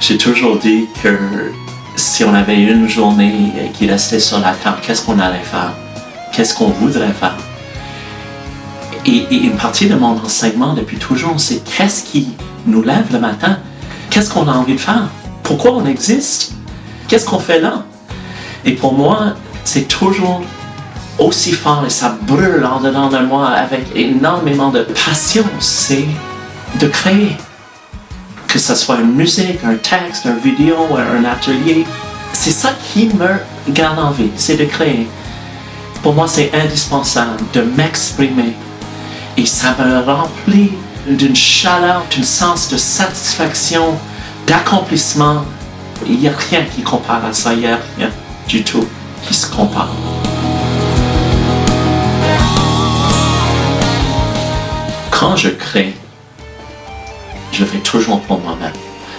J'ai toujours dit que si on avait une journée qui restait sur la table, qu'est-ce qu'on allait faire? Qu'est-ce qu'on voudrait faire? Et une partie de mon enseignement depuis toujours, c'est qu'est-ce qui nous lève le matin? Qu'est-ce qu'on a envie de faire? Pourquoi on existe? Qu'est-ce qu'on fait là? Et pour moi, c'est toujours aussi fort et ça brûle en dedans de moi avec énormément de passion, c'est de créer. Que ce soit une musique, un texte, une vidéo, un atelier, c'est ça qui me garde en vie, c'est de créer. Pour moi, c'est indispensable de m'exprimer et ça me remplit d'une chaleur, d'un sens de satisfaction, d'accomplissement. Il n'y a rien qui compare à ça, il n'y a rien du tout qui se compare. Quand je crée, je le fais toujours pour moi-même.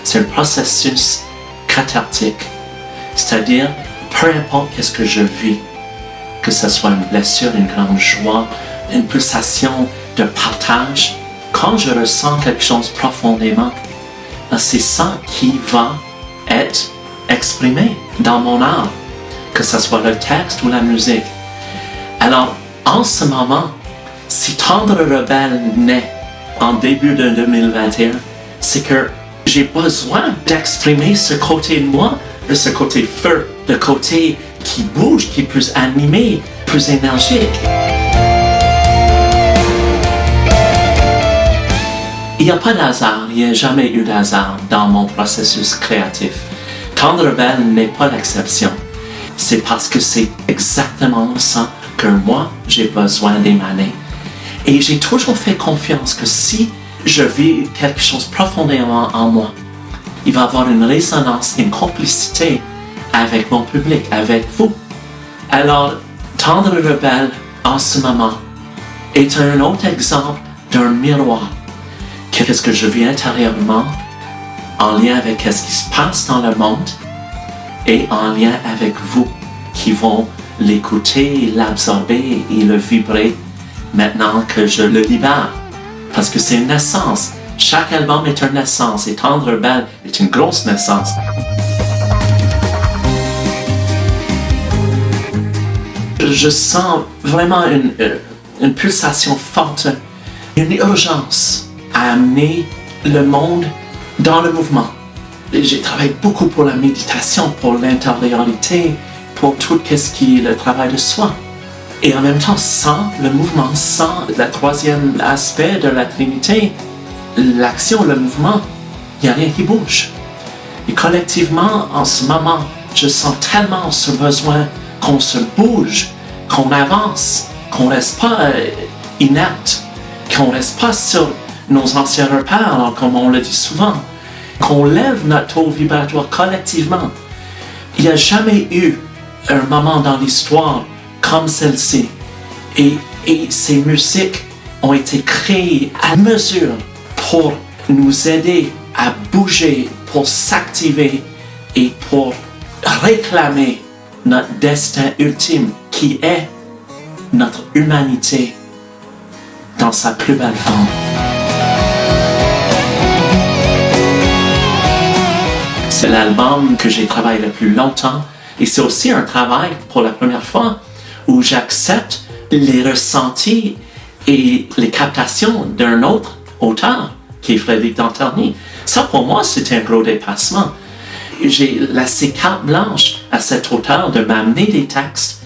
C'est un processus cathartique, c'est-à-dire, peu importe qu'est-ce que je vis, que ce soit une blessure, une grande joie, une pulsation de partage, quand je ressens quelque chose profondément, c'est ça qui va être exprimé dans mon art, que ce soit le texte ou la musique. Alors, en ce moment, si Tendre Rebelle naît en début de 2021, c'est que j'ai besoin d'exprimer ce côté de moi, ce côté feu, le côté qui bouge, qui est plus animé, plus énergique. Il n'y a pas d'hasard, il n'y a jamais eu d'hasard dans mon processus créatif. Tendre Rebelle n'est pas l'exception. C'est parce que c'est exactement ça que moi, j'ai besoin d'émaner. Et j'ai toujours fait confiance que si je vis quelque chose profondément en moi, il va y avoir une résonance, une complicité avec mon public, avec vous. Alors, Tendre Rebelle, en ce moment, est un autre exemple d'un miroir. Qu'est-ce que je vis intérieurement, en lien avec ce qui se passe dans le monde, et en lien avec vous, qui vont l'écouter, l'absorber et le vibrer maintenant que je le libère. Parce que c'est une naissance. Chaque album est une naissance et Tendre Rebelle est une grosse naissance. Je sens vraiment une pulsation forte, une urgence à amener le monde dans le mouvement. J'ai travaillé beaucoup pour la méditation, pour l'intériorité, pour tout ce qui est le travail de soi. Et en même temps, sans le mouvement, sans le troisième aspect de la Trinité, l'action, le mouvement, il n'y a rien qui bouge. Et collectivement, en ce moment, je sens tellement ce besoin qu'on se bouge, qu'on avance, qu'on ne reste pas inerte, qu'on ne reste pas sur nos anciens repères, alors comme on le dit souvent, qu'on lève notre taux vibratoire collectivement. Il n'y a jamais eu un moment dans l'histoire comme celle-ci. Et ces musiques ont été créées à mesure pour nous aider à bouger, pour s'activer et pour réclamer notre destin ultime qui est notre humanité dans sa plus belle forme. C'est l'album que j'ai travaillé le plus longtemps et c'est aussi un travail pour la première fois où j'accepte les ressentis et les captations d'un autre auteur qui est Frédéric Danterny. Ça pour moi c'était un gros dépassement. J'ai laissé carte blanche à cet auteur de m'amener des textes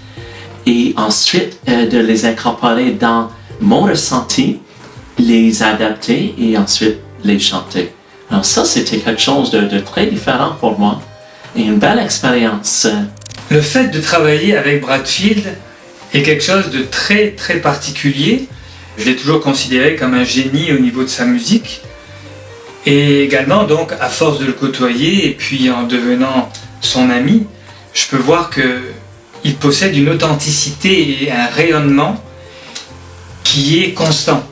et ensuite de les incorporer dans mon ressenti, les adapter et ensuite les chanter. Alors ça, c'était quelque chose de très différent pour moi et une belle expérience. Le fait de travailler avec Bradfield est quelque chose de très très particulier. Je l'ai toujours considéré comme un génie au niveau de sa musique. Et également, donc, à force de le côtoyer et puis en devenant son ami, je peux voir qu'il possède une authenticité et un rayonnement qui est constant.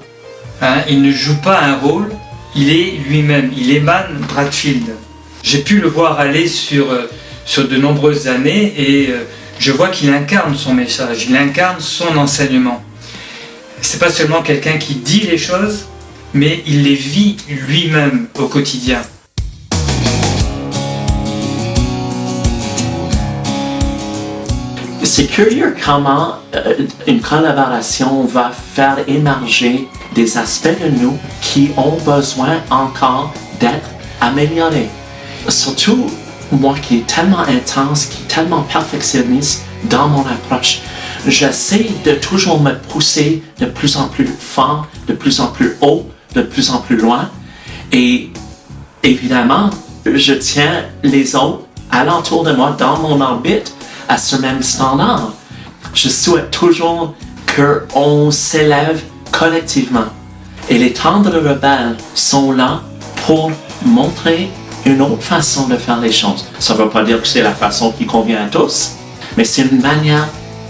Il ne joue pas un rôle, il est lui-même, il émane Bradfield. J'ai pu le voir aller sur de nombreuses années et je vois qu'il incarne son message, il incarne son enseignement. C'est pas seulement quelqu'un qui dit les choses, mais il les vit lui-même au quotidien. C'est curieux comment une collaboration va faire émerger des aspects de nous qui ont besoin encore d'être améliorés. Surtout moi qui est tellement intense, qui est tellement perfectionniste dans mon approche, j'essaie de toujours me pousser de plus en plus fort, de plus en plus haut, de plus en plus loin. Et évidemment, je tiens les autres alentour de moi, dans mon orbite, à ce même standard. Je souhaite toujours qu'on s'élève collectivement. Et les Tendres Rebelles sont là pour montrer une autre façon de faire les choses. Ça ne veut pas dire que c'est la façon qui convient à tous, mais c'est une manière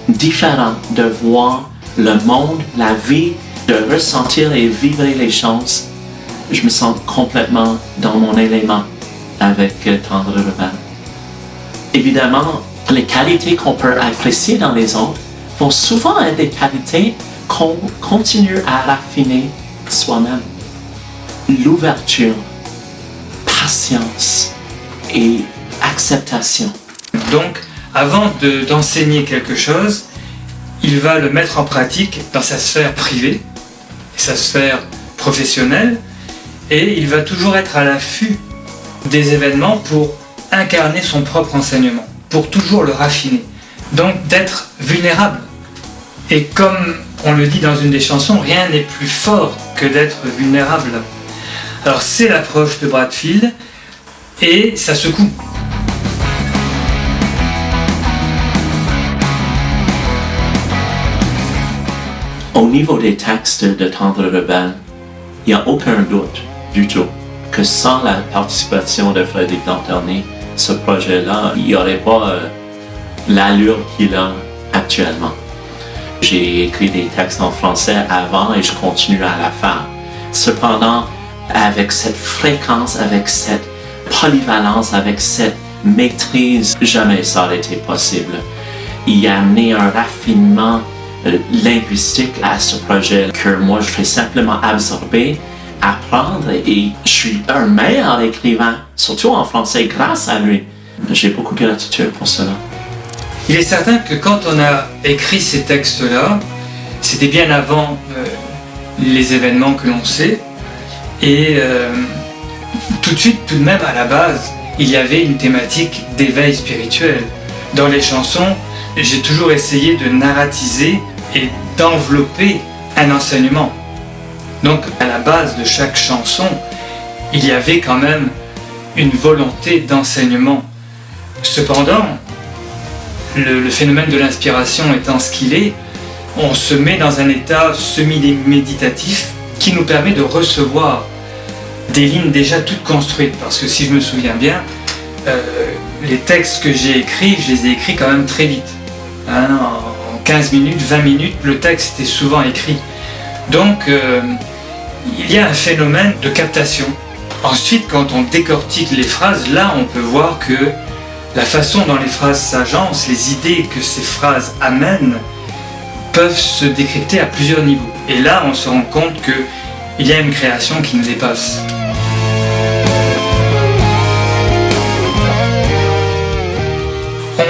différente de voir le monde, la vie, de ressentir et vivre les choses. Je me sens complètement dans mon élément avec Tendres Rebelles. Évidemment, les qualités qu'on peut apprécier dans les autres vont souvent être des qualités qu'on continue à raffiner soi-même. L'ouverture, patience et acceptation. Donc, avant d'enseigner quelque chose, il va le mettre en pratique dans sa sphère privée, sa sphère professionnelle, et il va toujours être à l'affût des événements pour incarner son propre enseignement, pour toujours le raffiner. Donc d'être vulnérable. Et comme on le dit dans une des chansons, rien n'est plus fort que d'être vulnérable. Alors c'est l'approche de Bradfield et ça secoue. Au niveau des textes de Tendres Rebelles, il n'y a aucun doute du tout que sans la participation de Frédéric Lanterne, ce projet-là, il n'y aurait pas l'allure qu'il a actuellement. J'ai écrit des textes en français avant et je continue à la faire. Cependant, avec cette fréquence, avec cette polyvalence, avec cette maîtrise, jamais ça aurait été possible. Il a amené un raffinement linguistique à ce projet que moi je fais simplement absorber, apprendre et je suis un meilleur écrivain, surtout en français grâce à lui. J'ai beaucoup de gratitude pour cela. Il est certain que quand on a écrit ces textes-là, c'était bien avant les événements que l'on sait et tout de suite, tout de même à la base, il y avait une thématique d'éveil spirituel. Dans les chansons, j'ai toujours essayé de narratiser et d'envelopper un enseignement. Donc à la base de chaque chanson, il y avait quand même une volonté d'enseignement. Cependant, le phénomène de l'inspiration étant ce qu'il est, on se met dans un état semi-méditatif qui nous permet de recevoir des lignes déjà toutes construites. Parce que si je me souviens bien, les textes que j'ai écrits, je les ai écrits quand même très vite. En 15 minutes, 20 minutes, le texte est souvent écrit. Donc, il y a un phénomène de captation. Ensuite, quand on décortique les phrases, là, on peut voir que la façon dont les phrases s'agencent, les idées que ces phrases amènent, peuvent se décrypter à plusieurs niveaux. Et là, on se rend compte qu'il y a une création qui nous dépasse.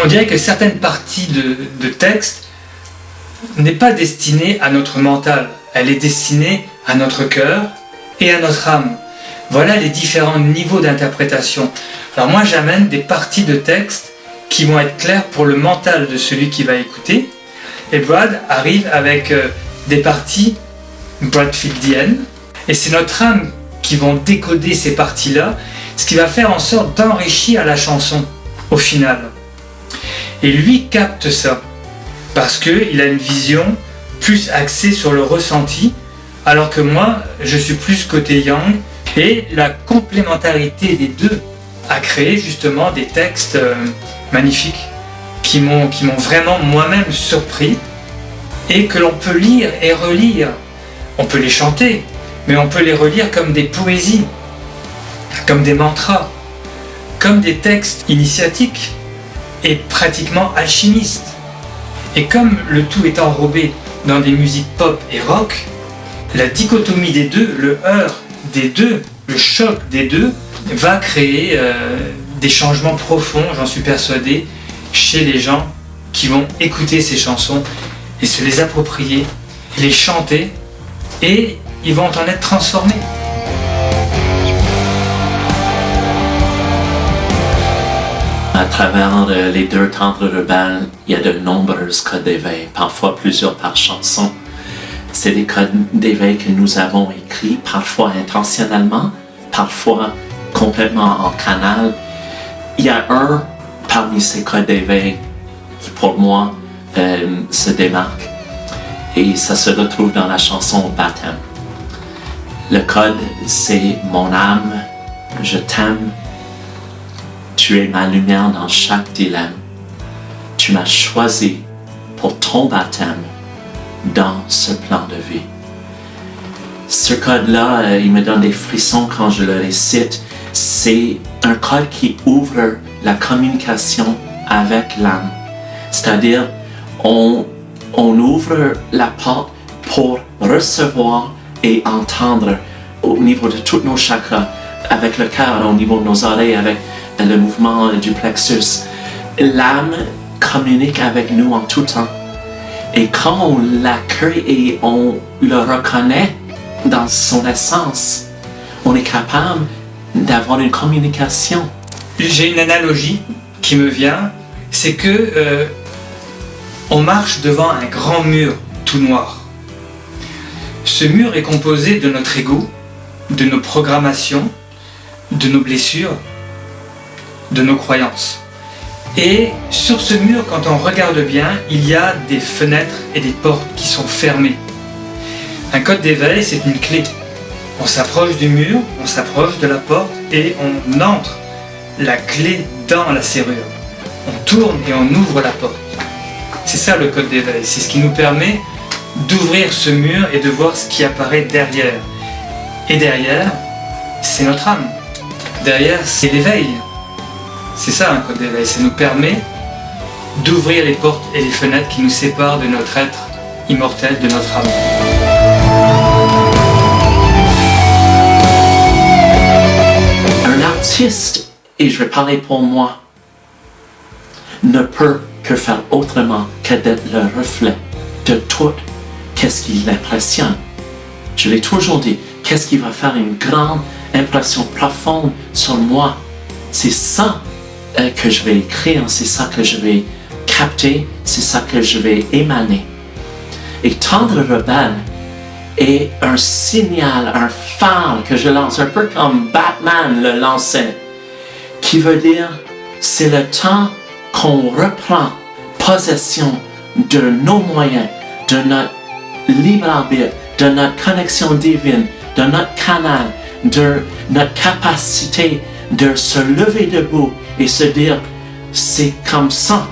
On dirait que certaines parties de texte n'est pas destinée à notre mental, elle est destinée à notre cœur et à notre âme. Voilà les différents niveaux d'interprétation. Alors moi j'amène des parties de texte qui vont être claires pour le mental de celui qui va écouter, et Brad arrive avec des parties bradfieldiennes, et c'est notre âme qui vont décoder ces parties-là, ce qui va faire en sorte d'enrichir la chanson au final. Et lui capte ça, parce qu'il a une vision plus axée sur le ressenti, alors que moi, je suis plus côté yang, et la complémentarité des deux a créé justement des textes magnifiques, qui m'ont vraiment moi-même surpris, et que l'on peut lire et relire. On peut les chanter, mais on peut les relire comme des poésies, comme des mantras, comme des textes initiatiques, et pratiquement alchimistes. Et comme le tout est enrobé dans des musiques pop et rock, la dichotomie des deux, le heurt des deux, le choc des deux, va créer des changements profonds, j'en suis persuadé, chez les gens qui vont écouter ces chansons et se les approprier, les chanter, et ils vont en être transformés. À travers les 2 tendres rebelles, il y a de nombreuses codes d'éveil, parfois plusieurs par chanson. C'est des codes d'éveil que nous avons écrits, parfois intentionnellement, parfois complètement en canal. Il y a un parmi ces codes d'éveil qui, pour moi, se démarque, et ça se retrouve dans la chanson Baptême. Le code, c'est « Mon âme, je t'aime. Tu es ma lumière dans chaque dilemme. Tu m'as choisi pour ton baptême dans ce plan de vie. » Ce code-là, il me donne des frissons quand je le récite. C'est un code qui ouvre la communication avec l'âme. C'est-à-dire, on ouvre la porte pour recevoir et entendre au niveau de tous nos chakras, avec le cœur, au niveau de nos oreilles, avec le mouvement du plexus. L'âme communique avec nous en tout temps. Et quand on l'accueille et on le reconnaît dans son essence, on est capable d'avoir une communication. J'ai une analogie qui me vient, c'est que on marche devant un grand mur tout noir. Ce mur est composé de notre ego, de nos programmations, de nos blessures, de nos croyances. Et sur ce mur, quand on regarde bien, il y a des fenêtres et des portes qui sont fermées. Un code d'éveil, c'est une clé. On s'approche du mur, on s'approche de la porte et on entre la clé dans la serrure. On tourne et on ouvre la porte. C'est ça le code d'éveil, c'est ce qui nous permet d'ouvrir ce mur et de voir ce qui apparaît derrière. Et derrière, c'est notre âme. Derrière, c'est l'éveil. C'est ça un code d'éveil, ça nous permet d'ouvrir les portes et les fenêtres qui nous séparent de notre être immortel, de notre âme. Un artiste, et je vais parler pour moi, ne peut que faire autrement que d'être le reflet de tout qu'est-ce qui l'impressionne. Je l'ai toujours dit, qu'est-ce qui va faire une grande impression profonde sur moi? C'est ça que je vais écrire, c'est ça que je vais capter, c'est ça que je vais émaner. Et Tendre Rebelle est un signal, un phare que je lance, un peu comme Batman le lançait, qui veut dire c'est le temps qu'on reprend possession de nos moyens, de notre libre arbitre, de notre connexion divine, de notre canal, de notre capacité de se lever debout et se dire c'est comme ça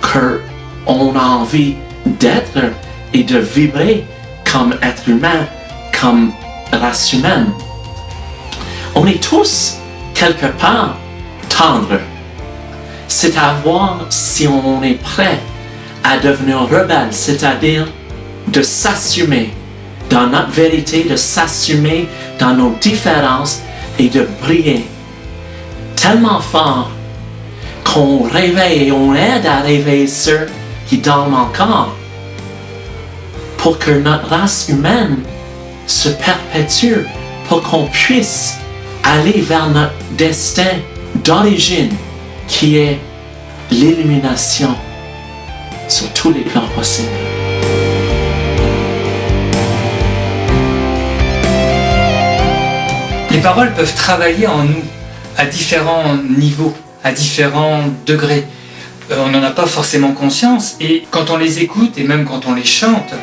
qu'on a envie d'être et de vibrer comme être humain, comme race humaine. On est tous quelque part tendres. C'est à voir si on est prêt à devenir rebelle, c'est-à-dire de s'assumer dans notre vérité, de s'assumer dans nos différences et de briller tellement fort qu'on réveille et on aide à réveiller ceux qui dorment encore pour que notre race humaine se perpétue, pour qu'on puisse aller vers notre destin d'origine qui est l'illumination sur tous les plans possibles. Les paroles peuvent travailler en nous à différents niveaux, à différents degrés. On n'en a pas forcément conscience et quand on les écoute et même quand on les chante,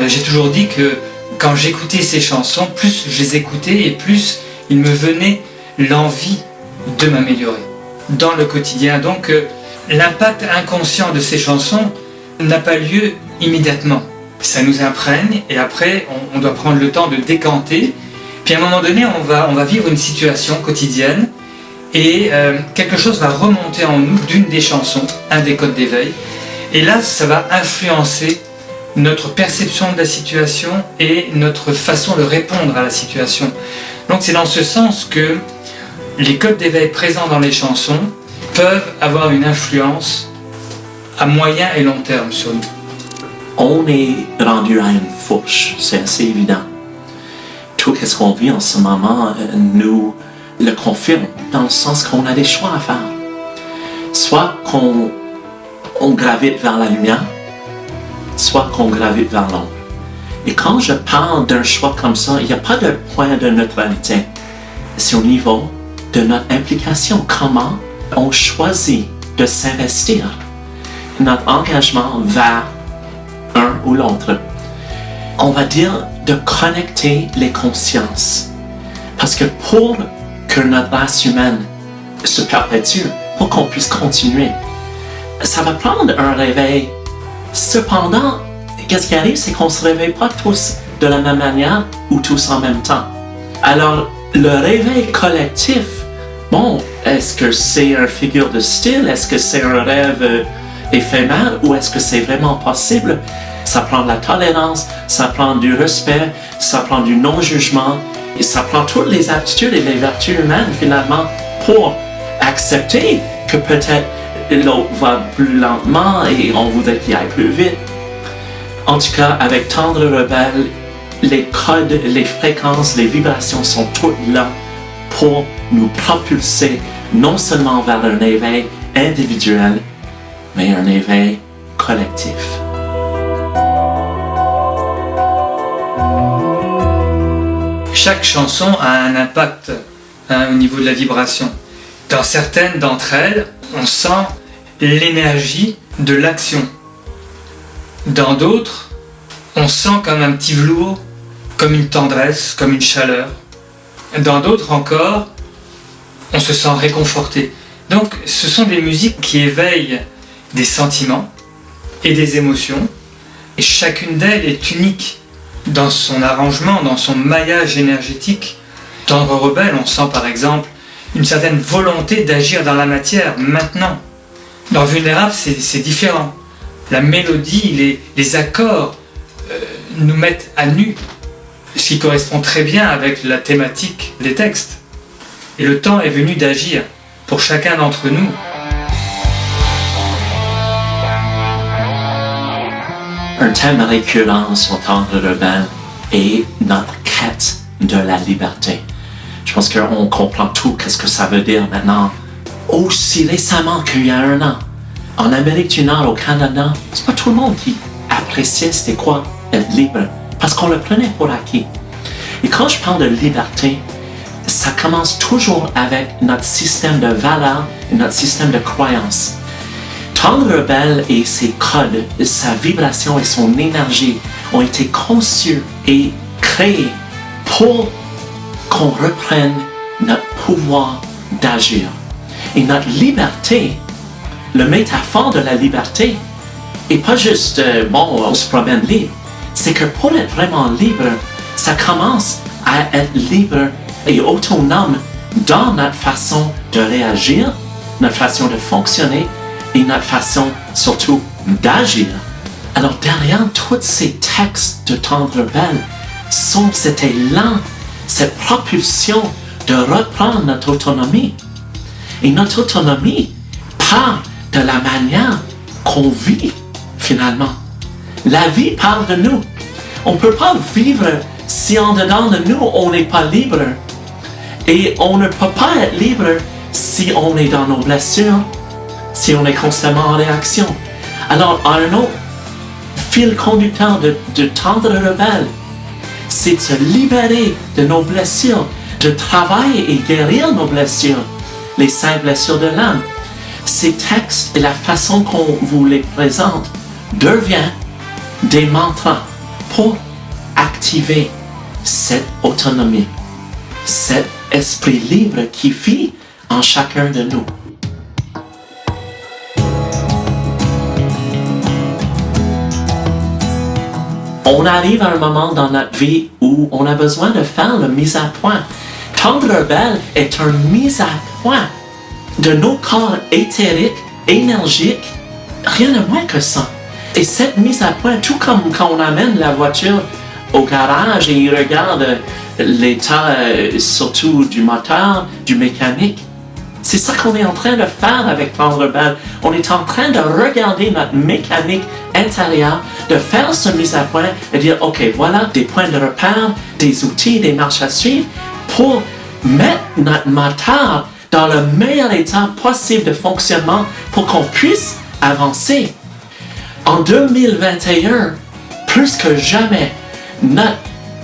j'ai toujours dit que quand j'écoutais ces chansons, plus je les écoutais et plus il me venait l'envie de m'améliorer dans le quotidien. Donc l'impact inconscient de ces chansons n'a pas lieu immédiatement. Ça nous imprègne et après on doit prendre le temps de décanter. Puis à un moment donné, on va vivre une situation quotidienne et quelque chose va remonter en nous d'une des chansons, un des codes d'éveil. Et là, ça va influencer notre perception de la situation et notre façon de répondre à la situation. Donc c'est dans ce sens que les codes d'éveil présents dans les chansons peuvent avoir une influence à moyen et long terme sur nous? On est rendu à une fourche, c'est assez évident. Tout ce qu'on vit en ce moment nous le confirme, dans le sens qu'on a des choix à faire. Soit qu'on gravite vers la lumière, soit qu'on gravite vers l'ombre. Et quand je parle d'un choix comme ça, il n'y a pas de point de neutralité. C'est au niveau de notre implication, comment on choisit de s'investir, notre engagement vers un ou l'autre. On va dire de connecter les consciences. Parce que pour que notre race humaine se perpétue, pour qu'on puisse continuer, ça va prendre un réveil. Cependant, qu'est-ce qui arrive, c'est qu'on ne se réveille pas tous de la même manière ou tous en même temps. Alors, le réveil collectif, bon, est-ce que c'est une figure de style? Est-ce que c'est un rêve éphémère ou est-ce que c'est vraiment possible? Ça prend de la tolérance, ça prend du respect, ça prend du non-jugement, et ça prend toutes les aptitudes et les vertus humaines finalement pour accepter que peut-être l'autre va plus lentement et on voudrait qu'il aille plus vite. En tout cas, avec Tendre Rebelle, les codes, les fréquences, les vibrations sont toutes là pour nous propulser non seulement vers un éveil individuel, mais un éveil collectif. Chaque chanson a un impact au niveau de la vibration. Dans certaines d'entre elles, on sent l'énergie de l'action. Dans d'autres, on sent comme un petit velours, comme une tendresse, comme une chaleur. Dans d'autres encore, on se sent réconforté. Donc, ce sont des musiques qui éveillent des sentiments et des émotions, et chacune d'elles est unique dans son arrangement, dans son maillage énergétique. Tendre Rebelle, on sent par exemple une certaine volonté d'agir dans la matière maintenant. Dans Vulnérable, c'est différent. La mélodie, les accords nous mettent à nu, ce qui correspond très bien avec la thématique des textes. Et le temps est venu d'agir pour chacun d'entre nous. Un thème récurrent sur Tendre Rebelle est notre quête de la liberté. Je pense qu'on comprend tout qu'est-ce que ça veut dire maintenant. Aussi récemment qu'il y a un an, en Amérique du Nord, au Canada, c'est pas tout le monde qui appréciait c'était quoi être libre, parce qu'on le prenait pour acquis. Et quand je parle de liberté, ça commence toujours avec notre système de valeurs et notre système de croyances. Tendre Rebelle et ses codes, sa vibration et son énergie ont été conçus et créés pour qu'on reprenne notre pouvoir d'agir. Et notre liberté, le métaphore de la liberté, et pas juste, on se promène libre. C'est que pour être vraiment libre, ça commence à être libre et autonome dans notre façon de réagir, notre façon de fonctionner et notre façon surtout d'agir. Alors derrière tous ces textes de Tendre Rebelle sont cet élan, cette propulsion de reprendre notre autonomie. Et notre autonomie part de la manière qu'on vit finalement. La vie parle de nous. On ne peut pas vivre si en dedans de nous on n'est pas libre. Et on ne peut pas être libre si on est dans nos blessures, si on est constamment en réaction. Alors un autre fil conducteur de Tendre Rebelle, c'est de se libérer de nos blessures, de travailler et guérir nos blessures, les 5 blessures de l'âme. Ces textes et la façon qu'on vous les présente deviennent des mantras pour activer cette autonomie, cet esprit libre qui vit en chacun de nous. On arrive à un moment dans notre vie où on a besoin de faire la mise à point. Tendre Rebelle est une mise à point de nos corps éthériques, énergiques, rien de moins que ça. Et cette mise à point, tout comme quand on amène la voiture au garage et il regarde l'état surtout du moteur, du mécanique, C'est ça qu'on est en train de faire avec Plan Rebelle. On est en train de regarder notre mécanique intérieure, de faire ce mise à point et dire, OK, voilà des points de repère, des outils, des marches à suivre pour mettre notre moteur dans le meilleur état possible de fonctionnement pour qu'on puisse avancer. En 2021, plus que jamais, notre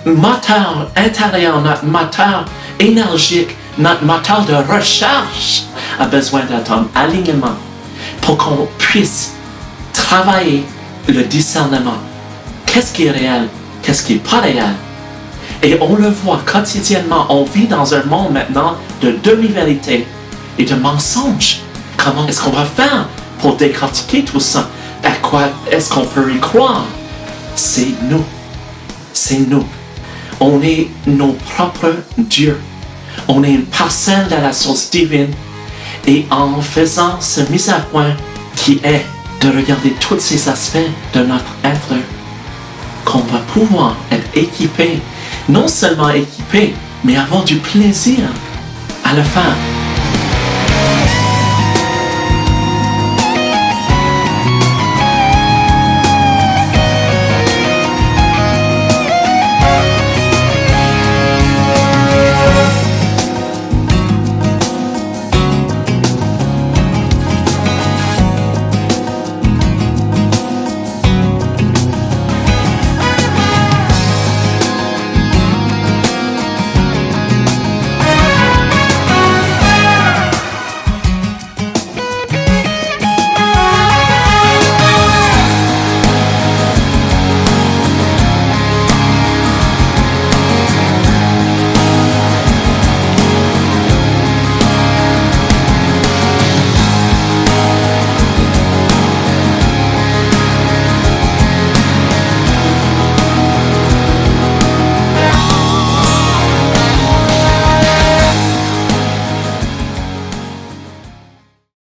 moteur intérieur, notre moteur énergique, notre moteur de recherche a besoin d'être en alignement pour qu'on puisse travailler le discernement. Qu'est-ce qui est réel? Qu'est-ce qui n'est pas réel? Et on le voit quotidiennement. On vit dans un monde maintenant de demi-vérité et de mensonges. Comment est-ce qu'on va faire pour décortiquer tout ça? À quoi est-ce qu'on peut y croire? C'est nous. C'est nous. On est nos propres dieux. On est une parcelle de la source divine. Et en faisant ce mise à point qui est de regarder tous ces aspects de notre être, qu'on va pouvoir être équipé, non seulement équipé, mais avoir du plaisir à le faire.